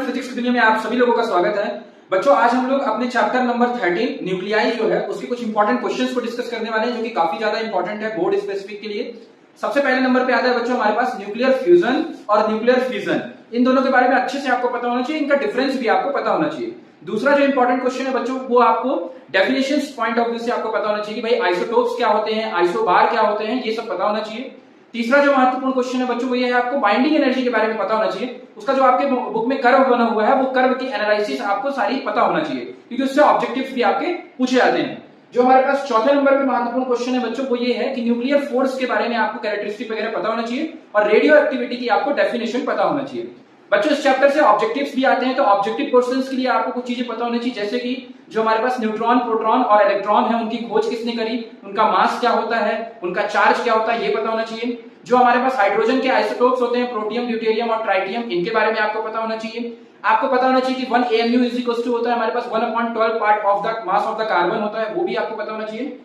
Physics की दुनिया में आप सभी लोगों का स्वागत है। बच्चों, आज हम लोग अपने चैप्टर नंबर 13 न्यूक्लियाई जो है उसके कुछ इंपॉर्टेंट क्वेश्चंस को डिस्कस करने वाले हैं, जो कि काफी ज्यादा इंपॉर्टेंट है बोर्ड स्पेसिफिक के लिए। सबसे पहले नंबर पे आता है बच्चों हमारे पास न्यूक्लियर फ्यूजन और न्यूक्लियर फिजन। इन दोनों के बारे में अच्छे से आपको पता होना चाहिए, इनका डिफरेंस भी आपको पता होना चाहिए। दूसरा जो इंपॉर्टेंट क्वेश्चन है बच्चों, वो आपको डेफिनेशंस पॉइंट ऑफ व्यू से आपको पता होना चाहिए कि भाई आइसोटोप्स क्या होते हैं, आइसोबार क्या होते हैं, ये सब पता होना चाहिए। तीसरा जो महत्वपूर्ण क्वेश्चन है बच्चों, वो ये है आपको बाइंडिंग एनर्जी के बारे में पता होना चाहिए। उसका जो आपके बुक में कर्व बना हुआ है, वो कर्व की एनालिसिस आपको सारी पता होना चाहिए, क्योंकि उससे ऑब्जेक्टिव्स भी आपके पूछे जाते हैं। जो हमारे पास चौथे नंबर पे महत्वपूर्ण क्वेश्चन है बच्चों, वो ये है कि न्यूक्लियर फोर्स के बारे में आपको कैरेक्टरिस्टिक वगैरह पता होना चाहिए और रेडियो एक्टिविटी की आपको डेफिनेशन पता होना चाहिए। बच्चों, इस चैप्टर से ऑब्जेक्टिव्स भी आते हैं, तो ऑब्जेक्टिव क्वेश्चंस के लिए आपको कुछ चीजें पता होनी चाहिए, जैसे कि जो हमारे पास न्यूट्रॉन, प्रोटॉन और इलेक्ट्रॉन है, उनकी खोज किसने करी, उनका मास क्या होता है, उनका चार्ज क्या होता है, ये पता होना चाहिए। जो हमारे पास हाइड्रोजन के आइसोटोप्स होते हैं, प्रोटियम, ड्यूटेरियम और ट्राइटियम, इनके बारे में आपको पता होना चाहिए। आपको पता होना चाहिए कि 1 AMU इज इक्वल टू होता है हमारे पास 1/12 part of the mass of the carbon होता है, वो भी आपको पता होना चाहिए।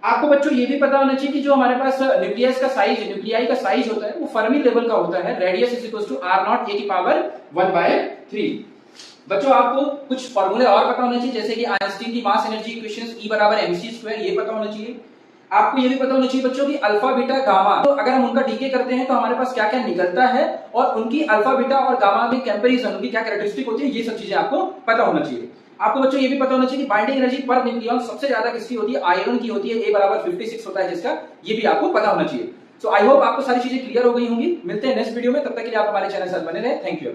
आपको बच्चों ये भी पता होना चाहिए कि जो हमारे पास न्यूक्लियस का साइज है, न्यूक्लियाई का साइज होता है, वो फर्मी लेवल का होता है। Radius is equal to r0 a की पावर 1/3। बच्चों, आपको कुछ फार्मूले और पता होने चाहिए, जैसे कि आइंस्टीन की मास एनर्जी इक्वेशंस E बराबर mc², ये पता होना चाहिए। आपको ये भी पता होना चाहिए बच्चों की अल्फा बीटा गामा, तो अगर हम उनका डीके करते हैं तो हमारे पास क्या क्या निकलता है और उनकी अल्फा बीटा और गामा में कंपैरिजन, उनकी क्या कैरेक्टरिस्टिक होती है, ये सब चीजें आपको पता होना चाहिए। आपको बच्चों ये भी पता होना चाहिए कि बाइंडिंग एनर्जी पर न्यूक्लियन सबसे ज्यादा किसकी होती है, आयरन की होती है, A बराबर 56 होता है जिसका, ये भी आपको पता होना चाहिए। सो आई होप आपको सारी चीजें क्लियर हो गई होंगी। मिलते हैं नेक्स्ट वीडियो में, तब तक के लिए आप हमारे चैनल के साथ बने रहे। Thank you.